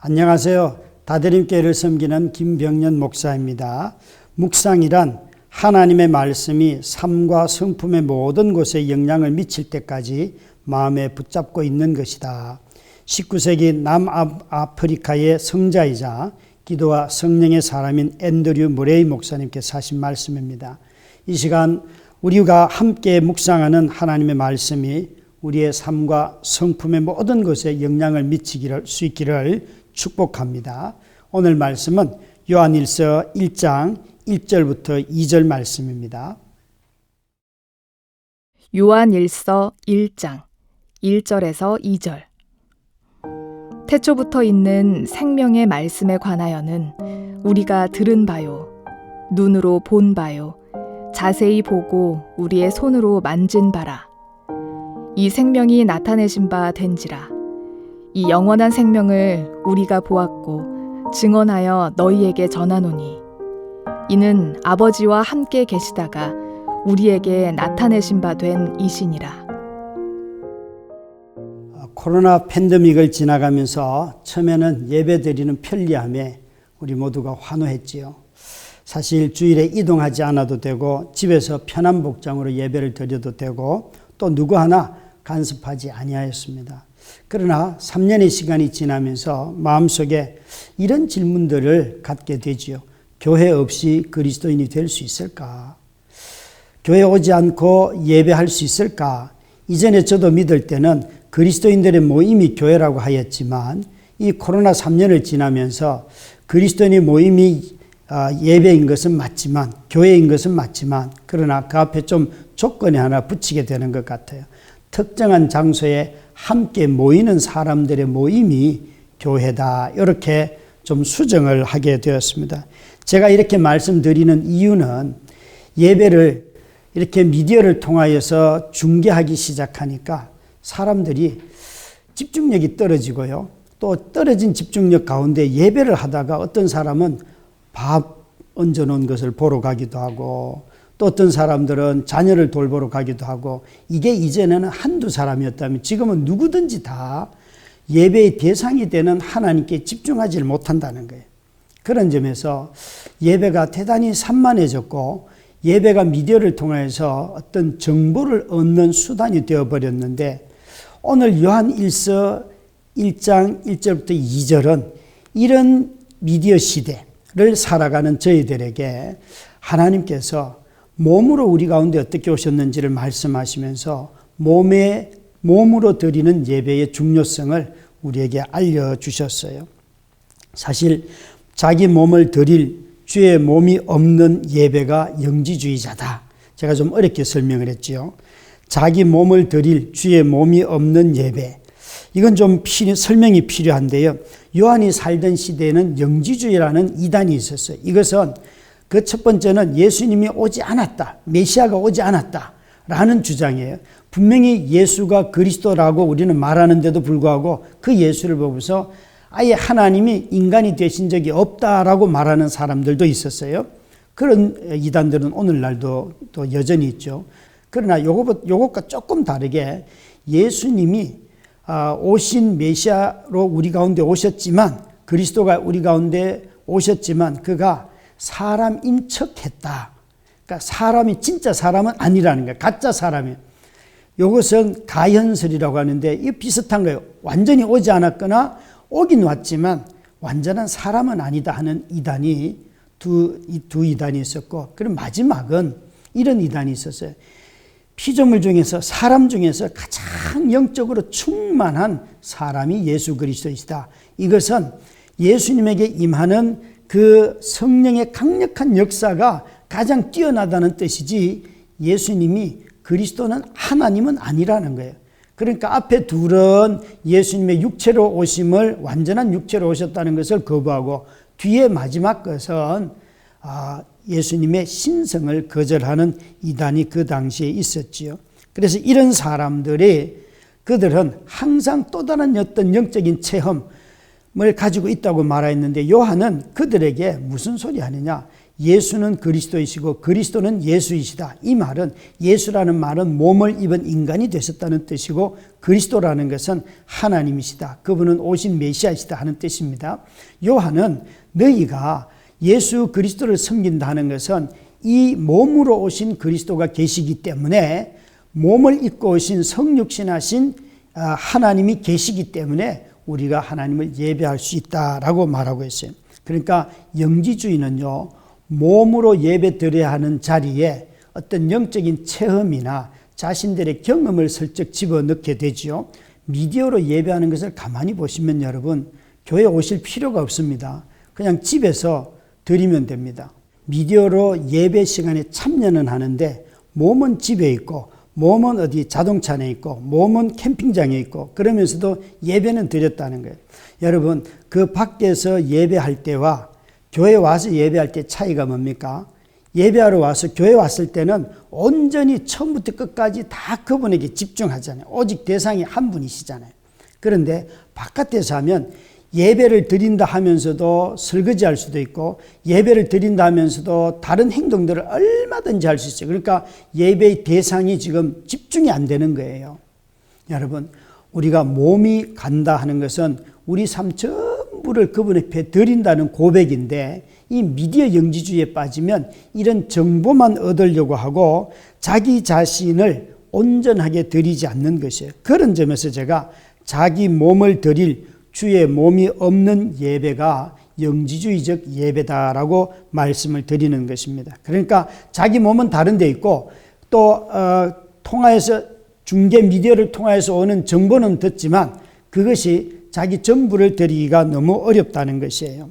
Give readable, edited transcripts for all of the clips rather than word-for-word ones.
안녕하세요. 다드림교회를 섬기는 김병년 목사입니다. 묵상이란 하나님의 말씀이 삶과 성품의 모든 곳에 영향을 미칠 때까지 마음에 붙잡고 있는 것이다. 19세기 남아프리카의 성자이자 기도와 성령의 사람인 앤드류 머레이 목사님께서 하신 말씀입니다. 이 시간 우리가 함께 묵상하는 하나님의 말씀이 우리의 삶과 성품의 모든 것에 영향을 미치기를 수 있기를 축복합니다. 오늘 말씀은 요한일서 1장 1절부터 2절 말씀입니다. 요한일서 1장 1절에서 2절. 태초부터 있는 생명의 말씀에 관하여는 우리가 들은 바요, 눈으로 본 바요, 자세히 보고 우리의 손으로 만진 바라. 이 생명이 나타내신 바 된지라. 이 영원한 생명을 우리가 보았고 증언하여 너희에게 전하노니 이는 아버지와 함께 계시다가 우리에게 나타내신 바 된 이시니라. 코로나 팬데믹을 지나가면서 처음에는 예배드리는 편리함에 우리 모두가 환호했지요. 사실 주일에 이동하지 않아도 되고 집에서 편한 복장으로 예배를 드려도 되고 또 누구 하나 간섭하지 아니하였습니다. 그러나 3년의 시간이 지나면서 마음속에 이런 질문들을 갖게 되지요. 교회 없이 그리스도인이 될 수 있을까? 교회 오지 않고 예배할 수 있을까? 이전에 저도 믿을 때는 그리스도인들의 모임이 교회라고 하였지만 이 코로나 3년을 지나면서 그리스도인의 모임이 예배인 것은 맞지만 교회인 것은 맞지만 그러나 그 앞에 좀 조건이 하나 붙이게 되는 것 같아요. 특정한 장소에 함께 모이는 사람들의 모임이 교회다. 이렇게 좀 수정을 하게 되었습니다. 제가 이렇게 말씀드리는 이유는 예배를 이렇게 미디어를 통하여서 중계하기 시작하니까 사람들이 집중력이 떨어지고요. 또 떨어진 집중력 가운데 예배를 하다가 어떤 사람은 밥 얹어놓은 것을 보러 가기도 하고 또 어떤 사람들은 자녀를 돌보러 가기도 하고 이게 이전에는 한두 사람이었다면 지금은 누구든지 다 예배의 대상이 되는 하나님께 집중하지 못한다는 거예요. 그런 점에서 예배가 대단히 산만해졌고 예배가 미디어를 통해서 어떤 정보를 얻는 수단이 되어버렸는데 오늘 요한일서 1장 1절부터 2절은 이런 미디어 시대를 살아가는 저희들에게 하나님께서 몸으로 우리 가운데 어떻게 오셨는지를 말씀하시면서 몸으로 드리는 예배의 중요성을 우리에게 알려주셨어요. 사실 자기 몸을 드릴 주의 몸이 없는 예배가 영지주의자다. 제가 좀 어렵게 설명을 했지요. 자기 몸을 드릴 주의 몸이 없는 예배. 이건 좀 설명이 필요한데요. 요한이 살던 시대에는 영지주의라는 이단이 있었어요. 이것은 그 첫 번째는 예수님이 오지 않았다. 메시아가 오지 않았다. 라는 주장이에요. 분명히 예수가 그리스도라고 우리는 말하는데도 불구하고 그 예수를 보고서 아예 하나님이 인간이 되신 적이 없다라고 말하는 사람들도 있었어요. 그런 이단들은 오늘날도 또 여전히 있죠. 그러나 요것과 조금 다르게 예수님이 오신 메시아로 우리 가운데 오셨지만 그리스도가 우리 가운데 오셨지만 그가 사람인 척했다. 그러니까 사람이 진짜 사람은 아니라는 거예요. 가짜 사람이에요. 이것은 가현설이라고 하는데 이 비슷한 거예요. 완전히 오지 않았거나 오긴 왔지만 완전한 사람은 아니다 하는 이단이 두 이단이 있었고 그럼 마지막은 이런 이단이 있었어요. 피조물 중에서 사람 중에서 가장 영적으로 충만한 사람이 예수 그리스도이시다. 이것은 예수님에게 임하는 그 성령의 강력한 역사가 가장 뛰어나다는 뜻이지 예수님이 그리스도는 하나님은 아니라는 거예요. 그러니까 앞에 둘은 예수님의 육체로 오심을 완전한 육체로 오셨다는 것을 거부하고 뒤에 마지막 것은 예수님의 신성을 거절하는 이단이 그 당시에 있었지요. 그래서 이런 사람들이 그들은 항상 또 다른 어떤 영적인 체험 가지고 있다고 말했는데 요한은 그들에게 무슨 소리 하느냐? 예수는 그리스도이시고 그리스도는 예수이시다. 이 말은 예수라는 말은 몸을 입은 인간이 되셨다는 뜻이고 그리스도라는 것은 하나님이시다. 그분은 오신 메시아이시다 하는 뜻입니다. 요한은 너희가 예수 그리스도를 섬긴다는 것은 이 몸으로 오신 그리스도가 계시기 때문에 몸을 입고 오신 성육신하신 하나님이 계시기 때문에 우리가 하나님을 예배할 수 있다라고 말하고 있어요. 그러니까 영지주의는요, 몸으로 예배 드려야 하는 자리에 어떤 영적인 체험이나 자신들의 경험을 슬쩍 집어넣게 되지요. 미디어로 예배하는 것을 가만히 보시면 여러분, 교회 오실 필요가 없습니다. 그냥 집에서 드리면 됩니다. 미디어로 예배 시간에 참여는 하는데 몸은 집에 있고 몸은 어디 자동차 안에 있고 몸은 캠핑장에 있고 그러면서도 예배는 드렸다는 거예요. 여러분, 그 밖에서 예배할 때와 교회 와서 예배할 때 차이가 뭡니까? 예배하러 와서 교회 왔을 때는 온전히 처음부터 끝까지 다 그분에게 집중하잖아요. 오직 대상이 한 분이시잖아요. 그런데 바깥에서 하면 예배를 드린다 하면서도 설거지할 수도 있고 예배를 드린다 하면서도 다른 행동들을 얼마든지 할 수 있어요. 그러니까 예배의 대상이 지금 집중이 안 되는 거예요. 여러분, 우리가 몸이 간다 하는 것은 우리 삶 전부를 그분 앞에 드린다는 고백인데 이 미디어 영지주의에 빠지면 이런 정보만 얻으려고 하고 자기 자신을 온전하게 드리지 않는 것이에요. 그런 점에서 제가 자기 몸을 드릴 주의 몸이 없는 예배가 영지주의적 예배다라고 말씀을 드리는 것입니다. 그러니까 자기 몸은 다른 데 있고 또 통화해서 중계 미디어를 통해서 오는 정보는 듣지만 그것이 자기 전부를 드리기가 너무 어렵다는 것이에요.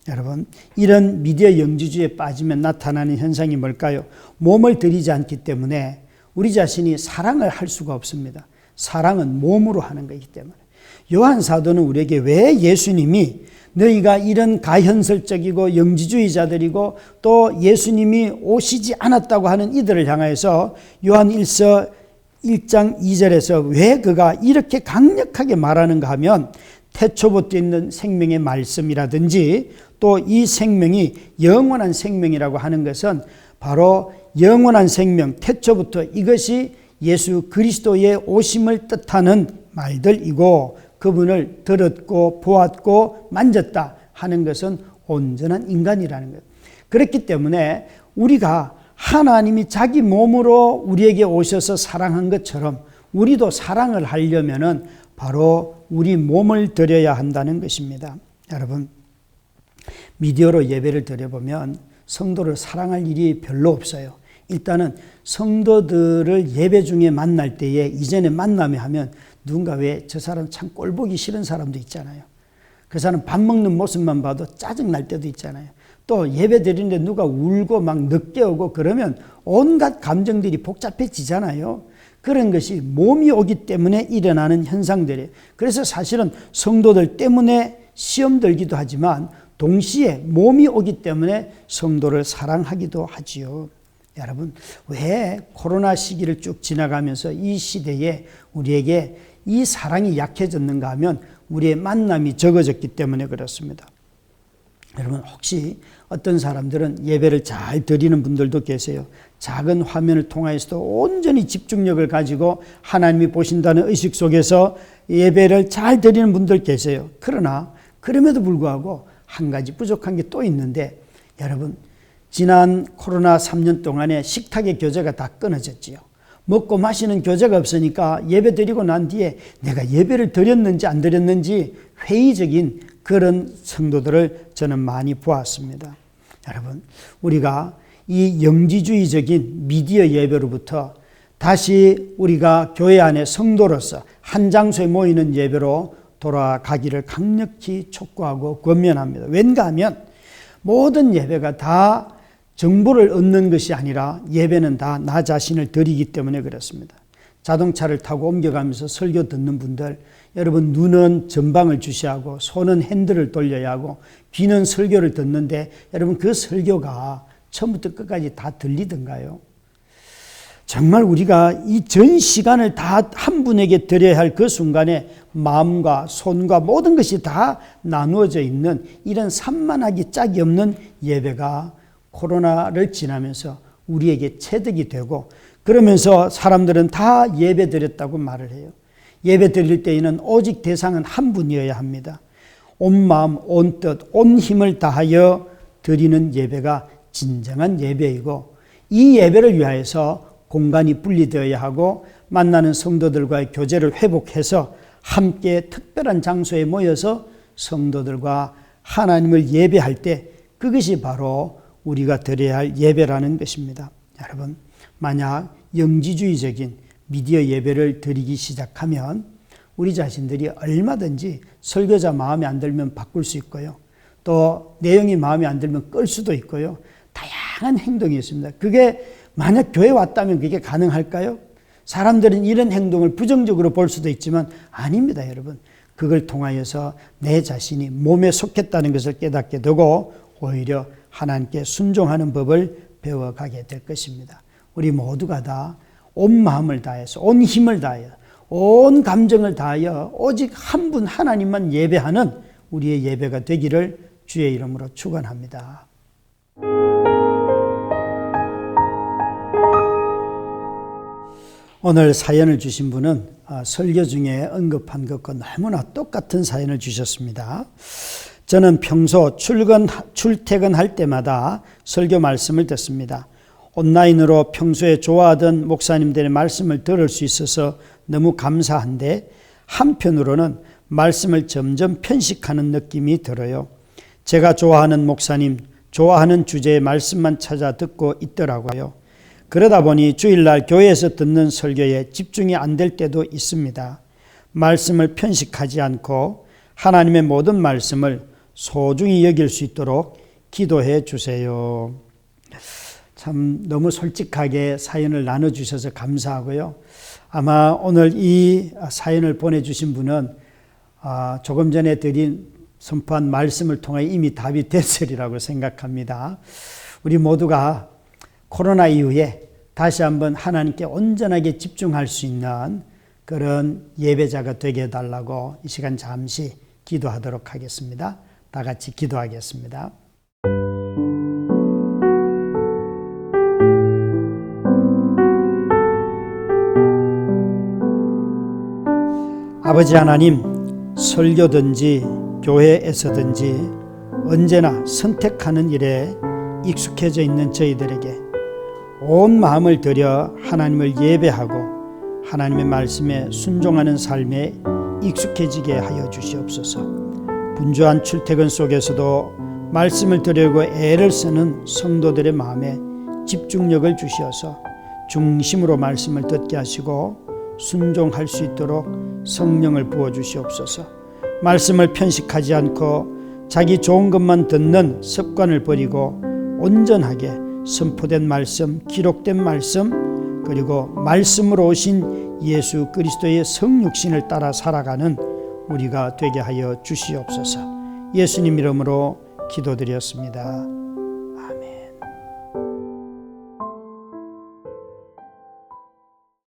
여러분, 이런 미디어 영지주의에 빠지면 나타나는 현상이 뭘까요? 몸을 드리지 않기 때문에 우리 자신이 사랑을 할 수가 없습니다. 사랑은 몸으로 하는 것이기 때문에. 요한 사도는 우리에게 왜 예수님이 너희가 이런 가현설적이고 영지주의자들이고 또 예수님이 오시지 않았다고 하는 이들을 향해서 요한 1서 1장 2절에서 왜 그가 이렇게 강력하게 말하는가 하면 태초부터 있는 생명의 말씀이라든지 또 이 생명이 영원한 생명이라고 하는 것은 바로 영원한 생명, 태초부터 이것이 예수 그리스도의 오심을 뜻하는 말들이고 그분을 들었고 보았고 만졌다 하는 것은 온전한 인간이라는 것. 그렇기 때문에 우리가 하나님이 자기 몸으로 우리에게 오셔서 사랑한 것처럼 우리도 사랑을 하려면은 바로 우리 몸을 드려야 한다는 것입니다. 여러분, 미디어로 예배를 드려보면 성도를 사랑할 일이 별로 없어요. 일단은 성도들을 예배 중에 만날 때에 이전에 만남에 하면 누군가 왜 저 사람 참 꼴보기 싫은 사람도 있잖아요. 그 사람 밥 먹는 모습만 봐도 짜증 날 때도 있잖아요. 또 예배 드리는데 누가 울고 막 늦게 오고 그러면 온갖 감정들이 복잡해지잖아요. 그런 것이 몸이 오기 때문에 일어나는 현상들이에요. 그래서 사실은 성도들 때문에 시험 들기도 하지만 동시에 몸이 오기 때문에 성도를 사랑하기도 하지요. 여러분, 왜 코로나 시기를 쭉 지나가면서 이 시대에 우리에게 이 사랑이 약해졌는가 하면 우리의 만남이 적어졌기 때문에 그렇습니다. 여러분, 혹시 어떤 사람들은 예배를 잘 드리는 분들도 계세요. 작은 화면을 통해서도 온전히 집중력을 가지고 하나님이 보신다는 의식 속에서 예배를 잘 드리는 분들 계세요. 그러나 그럼에도 불구하고 한 가지 부족한 게 또 있는데 여러분, 지난 코로나 3년 동안에 식탁의 교제가 다 끊어졌지요. 먹고 마시는 교제가 없으니까 예배 드리고 난 뒤에 내가 예배를 드렸는지 안 드렸는지 회의적인 그런 성도들을 저는 많이 보았습니다. 여러분, 우리가 이 영지주의적인 미디어 예배로부터 다시 우리가 교회 안에 성도로서 한 장소에 모이는 예배로 돌아가기를 강력히 촉구하고 권면합니다. 왠가 하면 모든 예배가 다 정보를 얻는 것이 아니라 예배는 다 나 자신을 드리기 때문에 그렇습니다. 자동차를 타고 옮겨가면서 설교 듣는 분들, 여러분 눈은 전방을 주시하고 손은 핸들을 돌려야 하고 귀는 설교를 듣는데 여러분 그 설교가 처음부터 끝까지 다 들리던가요? 정말 우리가 이 전 시간을 다 한 분에게 드려야 할 그 순간에 마음과 손과 모든 것이 다 나누어져 있는 이런 산만하기 짝이 없는 예배가 코로나를 지나면서 우리에게 체득이 되고, 그러면서 사람들은 다 예배 드렸다고 말을 해요. 예배 드릴 때에는 오직 대상은 한 분이어야 합니다. 온 마음, 온 뜻, 온 힘을 다하여 드리는 예배가 진정한 예배이고, 이 예배를 위하여서 공간이 분리되어야 하고 만나는 성도들과의 교제를 회복해서 함께 특별한 장소에 모여서 성도들과 하나님을 예배할 때 그것이 바로 우리가 드려야 할 예배라는 것입니다. 여러분, 만약 영지주의적인 미디어 예배를 드리기 시작하면 우리 자신들이 얼마든지 설교자 마음에 안 들면 바꿀 수 있고요. 또 내용이 마음에 안 들면 끌 수도 있고요. 다양한 행동이 있습니다. 그게 만약 교회 왔다면 그게 가능할까요? 사람들은 이런 행동을 부정적으로 볼 수도 있지만 아닙니다, 여러분. 그걸 통하여서 내 자신이 몸에 속했다는 것을 깨닫게 되고 오히려 하나님께 순종하는 법을 배워가게 될 것입니다. 우리 모두가 다 온 마음을 다해서, 온 힘을 다하여, 온 감정을 다하여 오직 한 분 하나님만 예배하는 우리의 예배가 되기를 주의 이름으로 축원합니다. 오늘 사연을 주신 분은 설교 중에 언급한 것과 너무나 똑같은 사연을 주셨습니다. 저는 평소 출퇴근할 때마다 설교 말씀을 듣습니다. 온라인으로 평소에 좋아하던 목사님들의 말씀을 들을 수 있어서 너무 감사한데 한편으로는 말씀을 점점 편식하는 느낌이 들어요. 제가 좋아하는 목사님, 좋아하는 주제의 말씀만 찾아 듣고 있더라고요. 그러다 보니 주일날 교회에서 듣는 설교에 집중이 안 될 때도 있습니다. 말씀을 편식하지 않고 하나님의 모든 말씀을 소중히 여길 수 있도록 기도해 주세요. 참 너무 솔직하게 사연을 나눠주셔서 감사하고요. 아마 오늘 이 사연을 보내주신 분은 조금 전에 선포한 말씀을 통해 이미 답이 됐으리라고 생각합니다. 우리 모두가 코로나 이후에 다시 한번 하나님께 온전하게 집중할 수 있는 그런 예배자가 되게 해달라고 이 시간 잠시 기도하도록 하겠습니다. 다 같이 기도하겠습니다. 아버지 하나님, 설교든지 교회에서든지 언제나 선택하는 일에 익숙해져 있는 저희들에게 온 마음을 들여 하나님을 예배하고 하나님의 말씀에 순종하는 삶에 익숙해지게 하여 주시옵소서. 분주한 출퇴근 속에서도 말씀을 들으려고 애를 쓰는 성도들의 마음에 집중력을 주시어서 중심으로 말씀을 듣게 하시고 순종할 수 있도록 성령을 부어주시옵소서. 말씀을 편식하지 않고 자기 좋은 것만 듣는 습관을 버리고 온전하게 선포된 말씀, 기록된 말씀, 그리고 말씀으로 오신 예수 그리스도의 성육신을 따라 살아가는 우리가 되게 하여 주시옵소서. 예수님 이름으로 기도드렸습니다.